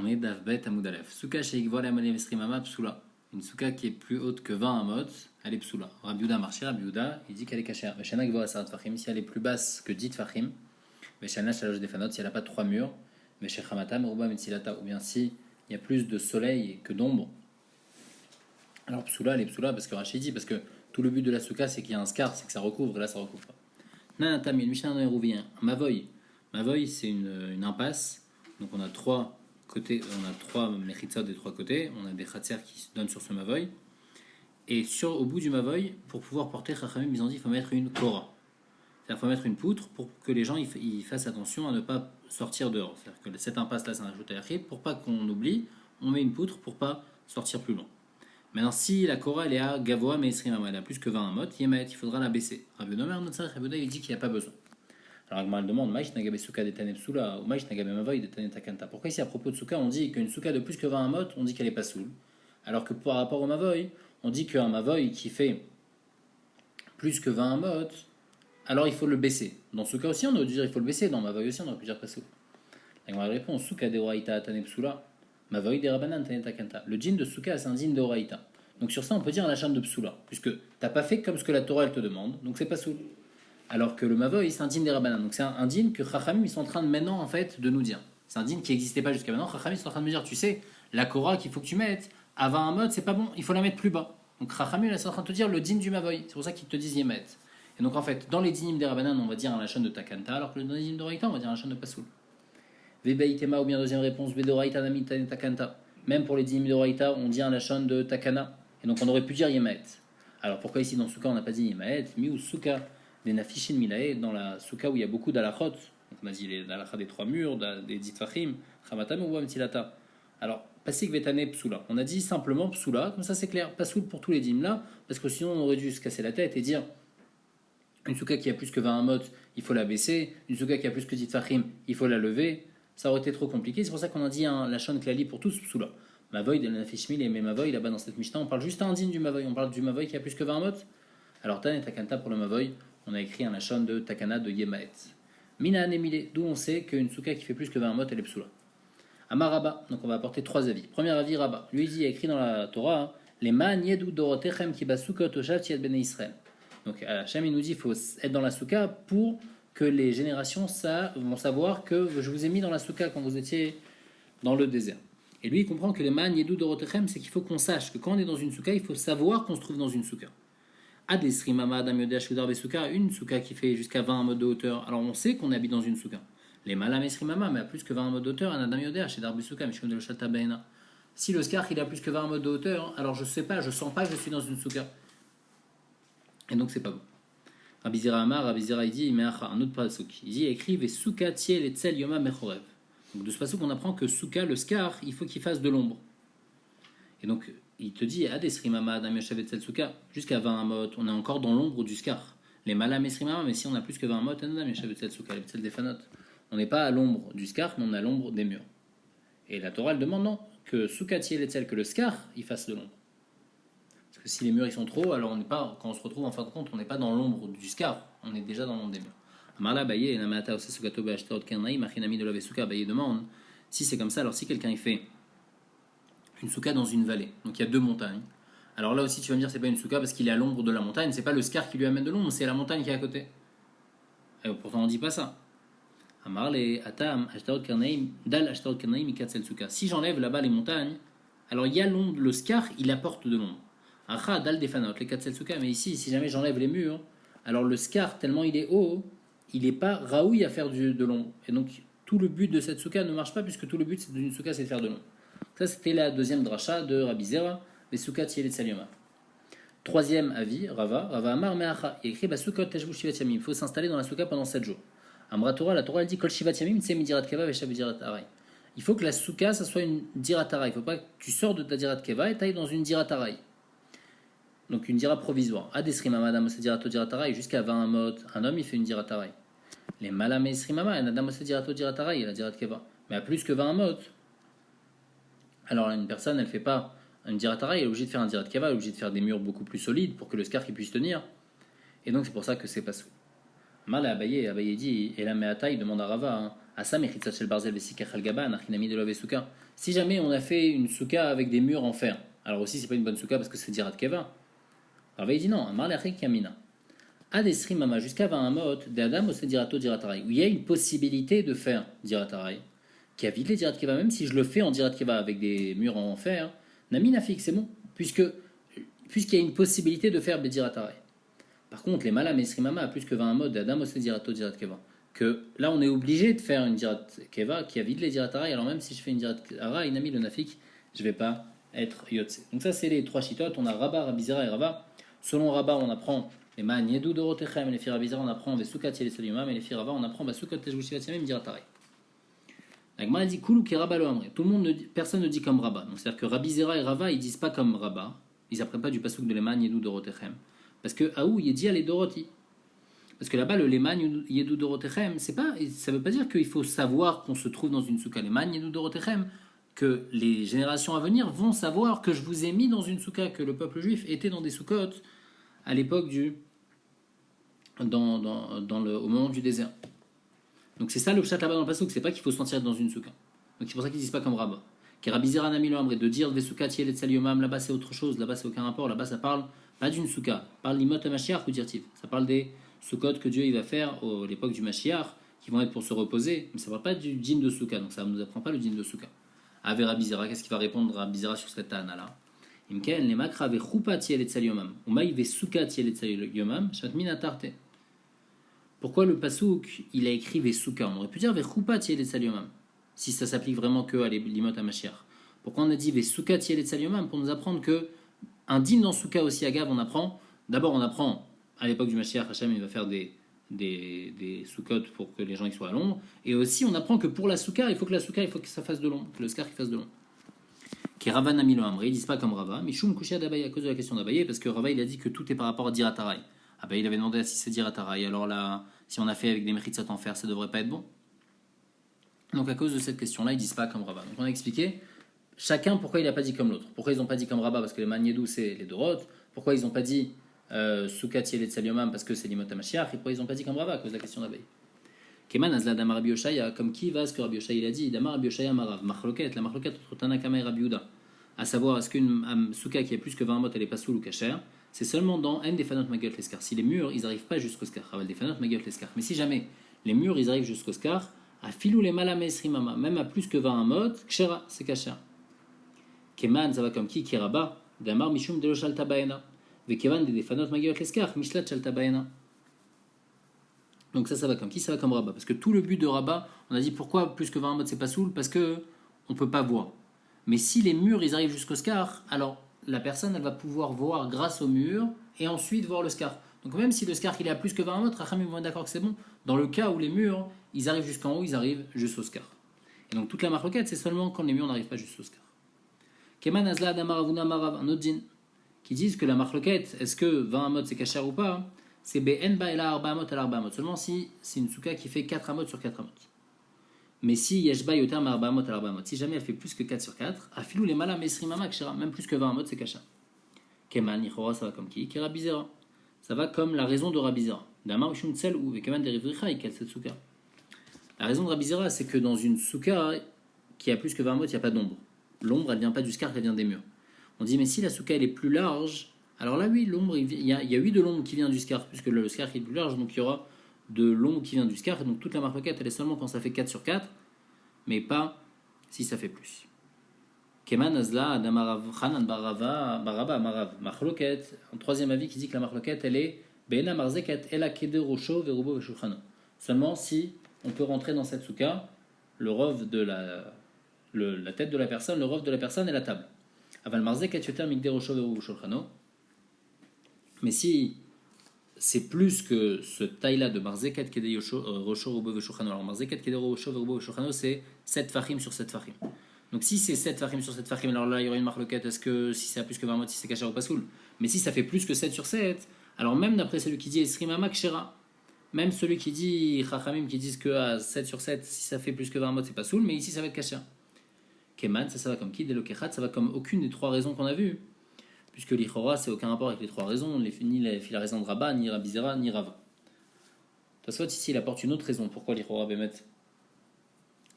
On est d'Avbet Amoudalef. Souka chez Igvola Mama Psula. Une souka qui est plus haute que 20 amot, elle est Psula. Rabbi Yehuda marché, Rabbi Yehuda, il dit qu'elle est cachée. Veshana Gvola Sarat Fahim, si elle est plus basse que 10 Fahim, Veshana Shalosh Defanot, si elle n'a pas 3 murs, Veshechamata Meruba Metsilata, ou bien si il y a plus de soleil que d'ombre. Alors Psula, elle est Psula parce que Rachid dit, parce que tout le but de la souka c'est qu'il y a un scar, c'est que ça recouvre, et là ça recouvre pas. Nanatam, il y a une Mishnah dans les Rouvien. Mavoy. Mavoy, c'est une impasse. Donc on a trois côtés, on a trois mechitsot des trois côtés. On a des khatser qui se donnent sur ce mavoy. Et au bout du mavoy, pour pouvoir porter chachamim, ils ont dit qu'il faut mettre une kora. C'est-à-dire qu'il faut mettre une poutre pour que les gens ils fassent attention à ne pas sortir dehors. C'est-à-dire que cette impasse-là, c'est un ajout à yachid. Pour pas qu'on oublie, on met une poutre pour pas sortir plus loin. Maintenant, si la kora elle est à gavoa mais elle a plus que 20 amot, il faudra la baisser. Rabbi Nomer Notzar Rabbi il dit qu'il n'y a pas besoin. Alors Agmal demande Maïch Nagabe Souka de Taneb Soula ou Maïch Nagabe Mavoy de Taneb Takanta. Pourquoi ici à propos de Souka on dit qu'une Souka de plus que 20 amot, on dit qu'elle n'est pas soule, alors que par rapport au Mavoy, on dit qu'un Mavoy qui fait plus que 20 amot, alors il faut le baisser. Dans Souka aussi on aurait dû dire il faut le baisser, dans Mavoy aussi on aurait pu dire pas soule. Agmal répond Souka de Oraïta Taneb Soula. Mavoy de Rabanan Taneb Takanta. Le djinn de Souka c'est un djinn de Oraïta. Donc sur ça on peut dire la chaîne de Psula, puisque t'as pas fait comme ce que la Torah elle te demande, donc c'est pas soul. Alors que le Mavoy c'est un djinn des Rabbanan, donc c'est un djinn que Chachamim ils sont en train de maintenant en fait de nous dire. C'est un djinn qui n'existait pas jusqu'à maintenant. Chachamim ils sont en train de me dire, tu sais, la Korah qu'il faut que tu mettes à 20 amot c'est pas bon, il faut la mettre plus bas. Donc Chachamim ils sont en train de te dire le djinn du Mavoy, c'est pour ça qu'ils te disent Yemet. Et donc en fait dans les djinnim des Rabbanan on va dire la chaîne de Takanta, alors que dans les djinnim de Raïta on va dire la chaîne de Pasoul. Vebeitema ou bien deuxième réponse Vedoraïta Nami Takanta. Même pour les djinnim de Raïta on dit la chaîne de Takana. Et donc on aurait pu dire Yemaet. Alors pourquoi ici dans Souka on n'a pas dit Yemaet, mi ou Souka des Nafishin Milae, dans la Souka où il y a beaucoup d'alachot, donc on a dit les alachas des trois murs, des ditfachim, Chamatam ou Amtilata. Alors, Pasik Vetane Psula. On a dit simplement Psula, comme ça c'est clair, pas soul pour tous les dîmes là, parce que sinon on aurait dû se casser la tête et dire une Souka qui a plus que 20 amot, il faut la baisser, une Souka qui a plus que ditfachim, il faut la lever. Ça aurait été trop compliqué, c'est pour ça qu'on a dit la Shon Klali pour tous Psula. Mavoy de la Fishmil et Mavoy là-bas dans cette Mishnah, on parle juste un din du Mavoy, on parle du Mavoy qui a plus que 20 amot. Alors Tan et Takanta pour le Mavoy, on a écrit un lachon de Takana de Yemaet. Mina Anemile, d'où on sait qu'une souka qui fait plus que 20 amot elle est psoula. Amar Rabba, donc on va apporter trois avis. Premier avis Rabba, lui il dit, il y a écrit dans la Torah, les man yedu dorotechem ki basukot oshat yad bnei Israël. Donc Hachem il nous dit il faut être dans la souka pour que les générations vont savoir que je vous ai mis dans la souka quand vous étiez dans le désert. Et lui, il comprend que les man yedou dorotechem, c'est qu'il faut qu'on sache que quand on est dans une souka, il faut savoir qu'on se trouve dans une souka. Adesrimama adam yodesh kedar besuka, une souka qui fait jusqu'à 20 amot de hauteur. Alors on sait qu'on habite dans une souka. Les malam esrimama, mais à plus que 20 amot de hauteur, un adam yodesh kedar besuka, mishum de l'oshat tabeina. Si le scar il a plus que 20 amot de hauteur, alors je sais pas, je sens pas que je suis dans une souka. Et donc c'est pas bon. Rabbi Zera Amar, Rabbi Zera il dit, un autre pasuk. Il dit écrit vesuka tiel et tsel yoma mechorev. Donc de ce passage, on apprend que souka, le scar, il faut qu'il fasse de l'ombre. Et donc, il te dit, Adesrimama, Damyashavet Souka, jusqu'à 20 amot, on est encore dans l'ombre du scar. Les malam esrimama, mais si on a plus que 20 amot, Damyashavet Souka, les defanot. On n'est pas à l'ombre du scar, mais on est à l'ombre des murs. Et la Torah, elle demande non, que souka tiel et tsel, que le scar, il fasse de l'ombre. Parce que si les murs ils sont trop, alors on n'est pas, quand on se retrouve en fin de compte, on n'est pas dans l'ombre du scar, on est déjà dans l'ombre des murs. Amarla Baye, Namata aussi Sugato Bashtot Kernaï, Machinami de la Vesuka, Baye demande si c'est comme ça, alors si quelqu'un il fait une souka dans une vallée, donc il y a deux montagnes, alors là aussi tu vas me dire c'est pas une souka parce qu'il est à l'ombre de la montagne, c'est pas le scar qui lui amène de l'ombre, c'est la montagne qui est à côté. Et pourtant on dit pas ça. Amarle Atam, Ashtaot Kernaï, Dal Ashtaot Kernaï, Mikatsel Souka. Si j'enlève là-bas les montagnes, alors il y a l'ombre, le scar il apporte de l'ombre. Acha, Dal Defanot, les Katsel Souka, mais ici, si jamais j'enlève les murs, alors le scar, tellement il est haut, il n'est pas raoui à faire de l'ombre. Et donc, tout le but de cette souka ne marche pas, puisque tout le but d'une souka, c'est de faire de l'ombre. Ça, c'était la deuxième dracha de Rabbi Zera, les souka tiel et tsalioma. Troisième avis, Rava Amar Meacha. Il écrit Basukot Teshvu Shivat Yamim. Il faut s'installer dans la souka pendant 7 jours. Amra Torah, la Torah, elle dit Kol Shivat Yamim, c'est Midirat Keva, Veshav Dirat Arai. Il faut que la souka, ça soit une Dirat Arai. Il ne faut pas que tu sors de ta Dirat Keva et tu ailles dans une Dirat Arai. Donc, une Dirat provisoire. Adesrim Amadam, c'est Dirat Arai, jusqu'à 20 amot. Un homme, il fait une Dirat Arai. Les malam esrimama, un adam aussi dirato diratarai, il a dirat keva. Mais à plus que 20 amot. Alors une personne, elle fait pas une diratarai, elle est obligée de faire un dirat keva, elle est obligée de faire des murs beaucoup plus solides pour que le scar puisse tenir. Et donc c'est pour ça que c'est pas sous. Mal à Abaye dit, et la meata, il demande à Rava, Si jamais on a fait une souka avec des murs en fer, alors aussi c'est pas une bonne souka parce que c'est dirat keva. Rava il dit non, amar le'achik yamina. Ad esrim mama jusqu'à 20 amot, de adam ose dirato diratarai, où il y a une possibilité de faire diratarai, qui a vite les dirat keva, même si je le fais en dirat keva avec des murs en fer, nami nafik, c'est bon, puisqu'il y a une possibilité de faire diratarai. Par contre, les malam esrim mama à plus que 20 amot, de adam ose dirato dirat keva, que là on est obligé de faire une dirat keva qui a vite les diratarai, alors même si je fais une dirat keva, nami le nafik, je vais pas être yotse. Donc ça c'est les trois chitotes, on a Rabba, Rabizera et Rava. Selon Rabba, on apprend les man yedou dorotechem, et les filles Rabizera, on apprend vesukat yel saliyumam, et les filles Rava, on apprend basukot tejvushivat yamim diratarei. La Gemara dit koulou ki Rabba lo amre. Tout le monde, personne ne dit comme Rabba. Donc c'est-à-dire que Rabizera et Rava, ils disent pas comme Rabba. Ils apprennent pas du pasuk de leman yedou dorotechem. Parce que aou yedi les doroti. Parce que là-bas, le leman yedou dorotechem, c'est pas, ça veut pas dire qu'il faut savoir qu'on se trouve dans une souka. Leman yedou dorotechem, que les générations à venir vont savoir que je vous ai mis dans une souka, que le peuple juif était dans des soukotes à l'époque au moment du désert. Donc c'est ça le pshat là-bas dans le pasuk, c'est pas qu'il faut se sentir dans une souka. Donc c'est pour ça qu'ils disent pas comme Rabba. Kerabizera nami lo amre, de dire vesukat yelet saliomam, là-bas c'est autre chose, là-bas c'est aucun rapport, là-bas ça parle pas d'une souka, ça parle l'imot Mashiach ou dirtiv. Ça parle des soukotes que Dieu il va faire à l'époque du Mashiach, qui vont être pour se reposer, mais ça parle pas du djinn de souka, donc ça ne nous apprend pas le djinn de souka. Ave Rabizera, qu'est-ce qu'il va répondre Rabizera sur cette tana-là? Imken, les makra ve choupa tiel et tsaliomam, ou maï ve souka tiel et tsaliomam, shatmin atarte. Pourquoi le pasouk, il a écrit ve souka? On aurait pu dire ve choupa tiel et tsaliomam, si ça s'applique vraiment que à l'imot à Mashiach. Pourquoi on a dit ve souka tiel et tsaliomam? Pour nous apprendre que un din dans souka aussi agav, on apprend, d'abord on apprend, à l'époque du Mashiach, Hachem il va faire des soukotes pour que les gens y soient à l'ombre. Et aussi, on apprend que pour la souka, il faut que ça fasse de l'ombre, que le scar fasse de l'ombre. Qui Rava Namilo Amri, ils disent pas comme Rava, mais Shum Kushia d'Abaye à cause de la question d'Abaye, parce que Rava il a dit que tout est par rapport à Diratarai. Abaye il avait demandé si c'est Diratarai, alors là, si on a fait avec des mérites en fer, ça devrait pas être bon. Donc à cause de cette question-là, ils disent pas comme Rava. Donc on a expliqué chacun pourquoi il n'a pas dit comme l'autre. Pourquoi ils n'ont pas dit comme Rava, parce que les Maniedou c'est les Dorot. Pourquoi ils n'ont pas dit Soukat Yelet Saliomam parce que c'est l'imot Mashiach, et pourquoi ils n'ont pas dit comme Rava à cause de la question d'Abaye. Keman Azla Damar Rabbi Yoshaya, comme qui va ce que Rabbi Yoshaya il a dit, Damar Rabbi Yoshaya Marav, Machloket, la Machloket entre Tanakama et Rabbi Yehuda, à savoir est-ce qu'une souka qui a plus que 20 mot elle est pas soul ou kasher, c'est seulement dans N des Fanot Magot Leskar. Si les murs ils n'arrivent pas jusqu'au Skar, Raval des Fanot Magot Leskar. Mais si jamais les murs ils arrivent jusqu'au Skar, à filou les Malamé Srimama, même à plus que 20 mot, Kshera, c'est kasher. Keman, ça va comme qui Kiraba, Damar Mishum de Shalta Baena, Vekevan des Fanot Magot Leskar, Mishlat Shalta Baena. Donc ça va comme qui? Ça va comme Rabat. Parce que tout le but de Rabat, on a dit pourquoi plus que 20 mots c'est pas soul? Parce que on peut pas voir. Mais si les murs ils arrivent jusqu'au scar, alors la personne elle va pouvoir voir grâce au mur et ensuite voir le scar. Donc même si le scar il est à plus que 20 mots, Rachamim vont être d'accord que c'est bon. Dans le cas où les murs ils arrivent jusqu'en haut, ils arrivent jusqu'au scar. Et donc toute la marloquette c'est seulement quand les murs n'arrivent pas jusqu'au scar. Keman Azla Adamaravuna Marav, un autre djinn, qui disent que la marloquette, est-ce que 20 mots c'est kasher ou pas? C'est BN Baela Arba Amot al Arba Amot. Seulement si c'est une souka qui fait 4 amot sur 4 amot. Mais si Yeshba Yotam Arba Amot al Arba Amot, si jamais elle fait plus que 4 sur 4, Afilou les Malam Esri Mama Kshera, même plus que 20 amot, c'est Kasha. Keman, Yichora, ça va comme qui? Rabizera. Ça va comme la raison de Rabizera. Damar Ushum Tsel ou Keman de Rivricha et quelle cette souka. La raison de Rabizera, c'est que dans une souka qui a plus que 20 amot, il n'y a pas d'ombre. L'ombre, elle vient pas du scar, elle vient des murs. On dit, mais si la souka elle est plus large, alors là, oui, l'ombre, il y a eu de l'ombre qui vient du scar, puisque le scar est plus large, donc il y aura de l'ombre qui vient du scar, et donc toute la marloquette, elle est seulement quand ça fait 4 sur 4, mais pas si ça fait plus. Keman Azla, Adamarav, Hanan Barava, Baraba, Marav, marloquette, un troisième avis qui dit que la marloquette, elle est Bena Marzeket, Ela Kede Rocho, Verubo Veshuchano. Seulement si on peut rentrer dans cette souka, le rov de la tête de la personne, le rov de la personne et la table. Aval Marzeket, Yoter Migde Rocho, Verubo Veshuchano. Mais si c'est plus que ce taille-là de Marzeket Kede Rocho Rubo Veshuchano, alors Marzeket Kede Rocho Rubo Veshuchano, c'est 7 fachim sur 7 fachim. Donc si c'est 7 fachim sur 7 fachim, alors là il y aurait une marloquette, est-ce que si c'est à plus que 20 mots, si c'est kasher ou pas soul? Mais si ça fait plus que 7 sur 7, alors même d'après celui qui dit Esrimama Kshera, même celui qui dit Chachamim qui disent que à 7 sur 7, si ça fait plus que 20 mots, c'est pas soul, mais ici ça va être kasher. Keman, ça va comme qui? Delokechat, ça va comme aucune des 3 raisons qu'on a vues. Puisque l'Ichora, c'est aucun rapport avec les 3 raisons, ni la raison de Rabba, ni Rabizera, ni Rava. Tosfot ici, il apporte une autre raison. Pourquoi l'Ichora Bémet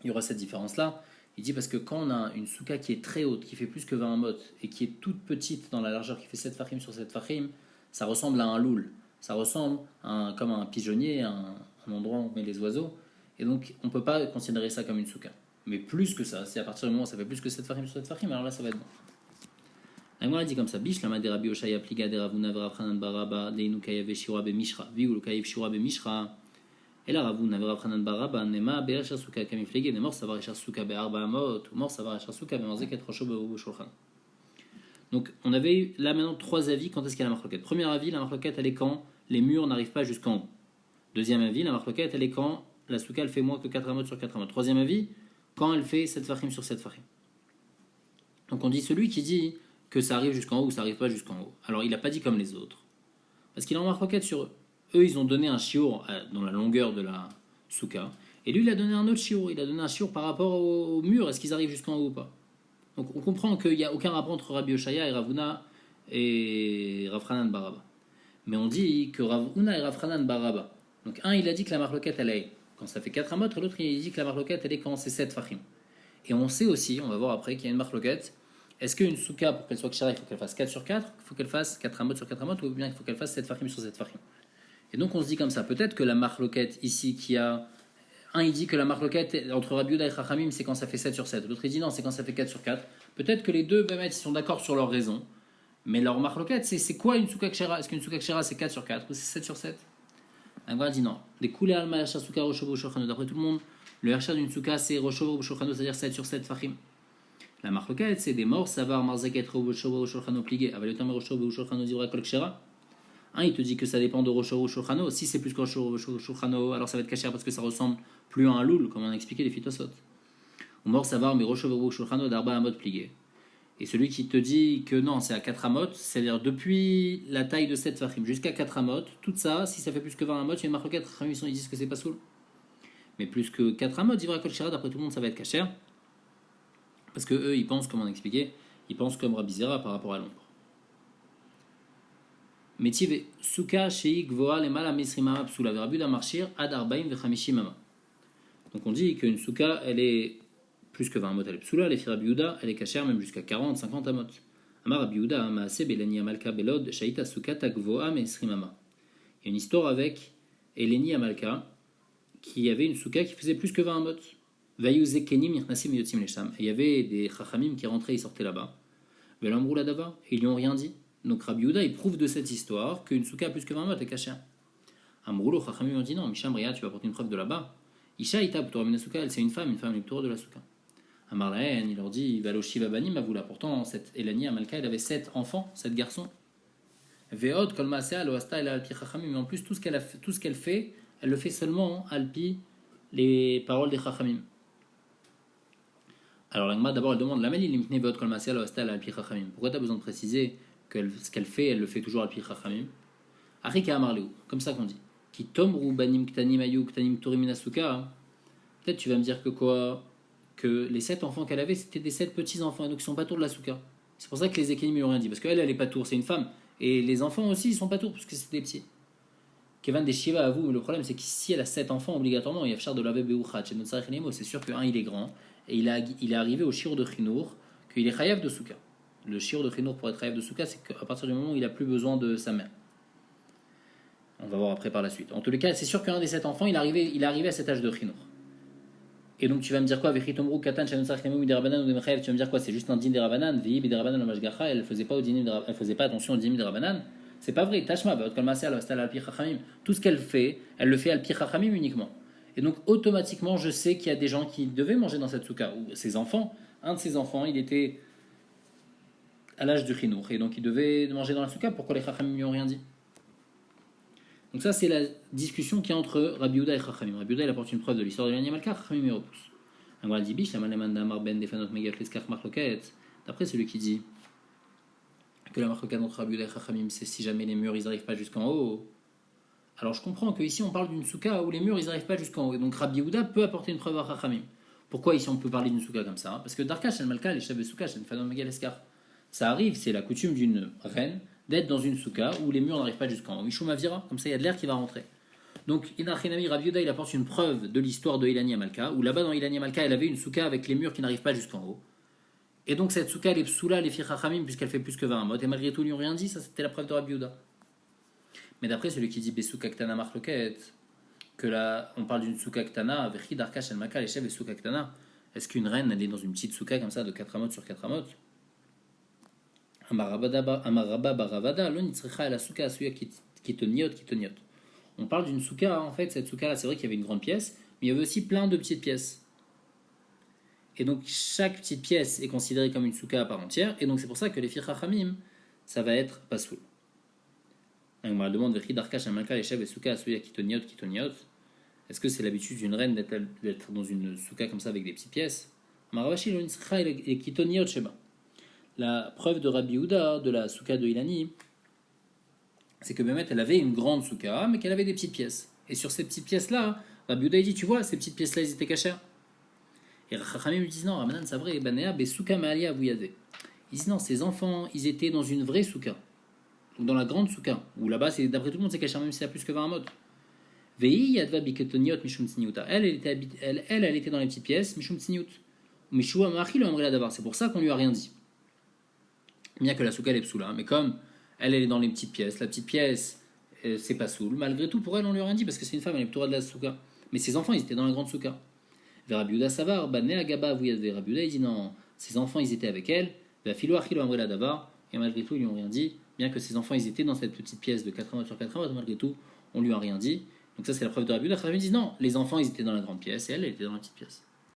il y aura cette différence-là. Il dit parce que quand on a une souka qui est très haute, qui fait plus que 20 mot, et qui est toute petite dans la largeur, qui fait 7 fachim sur 7 fachim, ça ressemble à un loul. Ça ressemble comme un pigeonnier, un endroit où on met les oiseaux. Et donc, on ne peut pas considérer ça comme une souka. Mais plus que ça, c'est à partir du moment où ça fait plus que 7 fachim sur 7 fachim, alors là, ça va être bon. L'agma dit comme ça, Bish, la de Rabbi Oshaya pliga de Ravuna Vravchanan Baraba, Deinu Kayav Shira be Mishra, Vigu Kayav Shira be Mishra. Et là, Ravuna Vravchanan Baraba, Nema Be'achar Suka Kamiflege, Nemor Savar Echar Suka Be'arba Amot, ou Mor Savar Echar Suka Be'marzeket Rosho Be'obu Shulchan. Donc, on avait eu là maintenant 3 avis quand est-ce qu'il y a la marloquette. Premier avis, la marloquette elle est quand les murs n'arrivent pas jusqu'en haut. Deuxième avis, la marloquette elle est quand la souka elle fait moins que 4 amot sur 4 amot. Troisième avis, quand elle fait 7 fachim sur 7 fachim. Donc on dit celui qui dit que ça arrive jusqu'en haut ou ça arrive pas jusqu'en haut. Alors il n'a pas dit comme les autres. Parce qu'il a en marloquette sur eux. Eux ils ont donné un shiur dans la longueur de la souka. Et lui il a donné un autre shiur. Il a donné un shiur par rapport au mur. Est-ce qu'ils arrivent jusqu'en haut ou pas? Donc on comprend qu'il n'y a aucun rapport entre Rabbi Oshaya et Ravuna et Rafranan Baraba. Mais on dit que Ravuna et Rafranan Baraba. Donc un il a dit que la marloquette elle est quand ça fait 4 amot, et l'autre il dit que la marloquette elle est quand c'est 7 fachim. Et on sait aussi, on va voir après, qu'il y a une marloquette. Est-ce qu'une souka, pour qu'elle soit kshara, il faut qu'elle fasse 4 sur 4, il faut qu'elle fasse 4 amot sur 4 amot, ou bien il faut qu'elle fasse 7 fachim sur 7 fachim. Et donc on se dit comme ça, peut-être que la marloquette ici qui a... Un il dit que la marloquette entre Rabbi Yehuda et Chachamim c'est quand ça fait 7 sur 7, l'autre il dit non c'est quand ça fait 4 sur 4. Peut-être que les deux ils sont d'accord sur leur raison, mais leur marloquette c'est quoi une souka kshara? Est-ce qu'une souka kshara c'est 4 sur 4 ou c'est 7 sur 7? Un dit non. Les coulées alma yachar souka roshovo shulchano, d'après tout le monde, le yachar d'une souka c'est roshovo shulchano, c'est-à-dire 7 sur 7 fachim. La marloquette c'est des morts, savar marzaket roshovo shulchano plié, avalotam roshovo shulchano divra kol kshara. Un, il te dit que ça dépend de Roshoro ou Shulchano. Si c'est plus que Roshoro ou Shulchano, alors ça va être caché parce que ça ressemble plus à un loul, comme on a expliqué les phytosot. Ou mort savoir, mais Roshoro ou Shulchano d'arba amot plié. Et celui qui te dit que non, c'est à 4 amot, c'est-à-dire depuis la taille de 7 fachim jusqu'à 4 amot, tout ça, si ça fait plus que 20 amot, il y a une marque 4, ils disent que c'est pas soul. Mais plus que 4 amot, Ivra Kol Shira, d'après tout le monde, ça va être caché. Parce que eux, ils pensent, comme on a expliqué, ils pensent comme Rabbi Zera par rapport à l'ombre. Métiv souka shei gvoa lemala misrimama psula verabuda marchir ad arbaim vechamishimama. Donc on dit qu'une souka elle est plus que 20 amot, elle est psula, les Rabbi Yehuda elle est cachère même jusqu'à 40, 50 amot. Amar Rabbi Yehuda maase beleni amalka belod shaita soukata gvoa misrimama. Il y a une histoire avec Eleni Amalka qui avait une souka qui faisait plus que 20 amot. Vayuze kenim yirnasim yotzim lesham. Et il y avait des chachamim qui rentraient et sortaient là-bas. Velamrou ladava, et ils lui ont rien dit. Donc Rabbi Yehuda il prouve de cette histoire qu'une souka plus que 20 mot est cachée. Amroulo Chachamim ont dit non, Misham Ria, tu vas apporter une preuve de là-bas. Isha Ita pour la souka, elle c'est une femme est plutôt de la souka. Amarlaen, il leur dit Valoshi Vabanim Avoula. Pourtant, cette Elani Amalka, elle avait 7 enfants, 7 garçons. Veod Kolmasea Loasta El Alpi Chachamim, mais en plus tout ce qu'elle fait, elle le fait seulement alpi les paroles des Chachamim. Alors l'Agma d'abord elle demande la Meli Limtne Veod Kolmasea Loasta El Alpi Chachamim. Pourquoi tu as besoin de préciser que ce qu'elle fait, elle le fait toujours alpi Chachamim? Arika Amarleu, comme ça qu'on dit. Qui tomru banim ktanim ayu ktanim turim souka. Peut-être tu vas me dire que quoi? Que les 7 enfants qu'elle avait, c'était des 7 petits enfants, et donc ils sont pas tours de la souka. C'est pour ça que les Ekenim lui ont rien dit, parce qu'elle, elle est pas tour, c'est une femme. Et les enfants aussi, ils sont pas tours, parce que c'est des petits. Kevan des Shiva à vous, mais le problème c'est que si elle a 7 enfants, obligatoirement, il y a Fchar de laver Beouchat, chez notre Sarichinemo, c'est sûr qu'un, il est grand, et il est arrivé au Shir de Chinour, qu'il est Chayav de souka. Le Shir de Chinour pour être Chayav de souka, c'est qu'à partir du moment où il a plus besoin de sa mère. On va voir après par la suite. En tous les cas, c'est sûr qu'un des 7 enfants, il est arrivé à cet âge de Chinour. Et donc tu vas me dire quoi? Tu vas me dire quoi? C'est juste un din des Rabanan. Elle faisait pas attention au din des Rabanan. C'est pas vrai. Tashma, tout ce qu'elle fait, elle le fait al pi chachamim uniquement. Et donc automatiquement, je sais qu'il y a des gens qui devaient manger dans cette souka, ou ses enfants. Un de ses enfants, il était à l'âge du chinour, et donc il devait manger dans la souka. Pourquoi les chachamim lui ont rien dit? Donc ça, c'est la discussion qui est entre Rabbi Yehuda et Chachamim. Rabbi Yehuda, il apporte une preuve de l'histoire de l'animal car Chachamim y repousse. D'après celui qui dit que la marloquette entre Rabbi Yehuda et Chachamim, c'est si jamais les murs, ils n'arrivent pas jusqu'en haut. Alors je comprends qu'ici, on parle d'une souka où les murs, ils n'arrivent pas jusqu'en haut. Et donc Rabbi Yehuda peut apporter une preuve à Chachamim. Pourquoi ici, on peut parler d'une souka comme ça? Parce que Darkash al-Malka, les chefs de souka, c'est une fanon megaleskar. Ça arrive, c'est la coutume d'une reine d'être dans une souka où les murs n'arrivent pas jusqu'en haut. Mishum Avira, comme ça il y a de l'air qui va rentrer. Donc, Inachinami Rabbi Yehuda, il apporte une preuve de l'histoire de Ilani Amalka, où là-bas dans Ilani Amalka, elle avait une souka avec les murs qui n'arrivent pas jusqu'en haut. Et donc, cette souka, elle est psoula, les Chachamim, puisqu'elle fait plus que 20 amot, et malgré tout, ils lui ont rien dit, ça c'était la preuve de Rabbi Yehuda. Mais d'après celui qui dit Besouka Ktana Marloket, que là, on parle d'une souka Ktana, Vechi Darka Shel Maka, les chefs et souka Ktana, est-ce qu'une reine, elle est dans une petite souka comme ça, de 4 amot sur 4 amot? Amarabba Baravada, l'onitzrecha la souka asuya kitoniot. On parle d'une souka, en fait, cette souka là, c'est vrai qu'il y avait une grande pièce, mais il y avait aussi plein de petites pièces. Et donc chaque petite pièce est considérée comme une souka à part entière, et donc c'est pour ça que les filles Chachamim, ça va être pasoul. On me demande Vechi Darka Shel Maka, les chefs et souka asuya kitoniot. Est-ce que c'est l'habitude d'une reine d'être dans une souka comme ça avec des petites pièces? Amarabashi l'onitzrecha et kitoniot sheba. La preuve de Rabbi Yehuda, de la souka de Ilani, c'est que Bémet, elle avait une grande souka, mais qu'elle avait des petites pièces. Et sur ces petites pièces-là, Rabbi Yehuda, il dit, tu vois, ces petites pièces-là, ils étaient cachères. Et Chachamim lui disent, non, Ramadan, c'est vrai, Banea, Besouka Maalia Abouyadé. Ils disent, non, ces enfants, ils étaient dans une vraie souka, ou dans la grande souka, où là-bas, d'après tout le monde, c'est caché, même si c'est à plus que 20 amot. Vei Yadva Biketoniot Mishum Tsniuta. Elle était dans les petites pièces, Mishum Tsniut. Mishua Machi le Amrela Davar. C'est pour ça qu'on lui a rien dit. Bien que la souka elle est psoula, mais comme elle est dans les petites pièces, la petite pièce c'est pas soul, malgré tout pour elle on lui a rien dit parce que c'est une femme, elle est plutôt de la souka. Mais ses enfants ils étaient dans la grande souka. Vers Rabiuda Savar, Bané Agaba Vouyadé. Rabiuda il dit non, ses enfants ils étaient avec elle, la Philo Achilo Amrela Davar, et malgré tout ils lui ont rien dit, bien que ses enfants ils étaient dans cette petite pièce de 80 sur 80, malgré tout on lui a rien dit. Donc ça c'est la preuve de Rabiuda. Rabiuda dit non, les enfants ils étaient dans la grande pièce et elle était dans la petite pièce.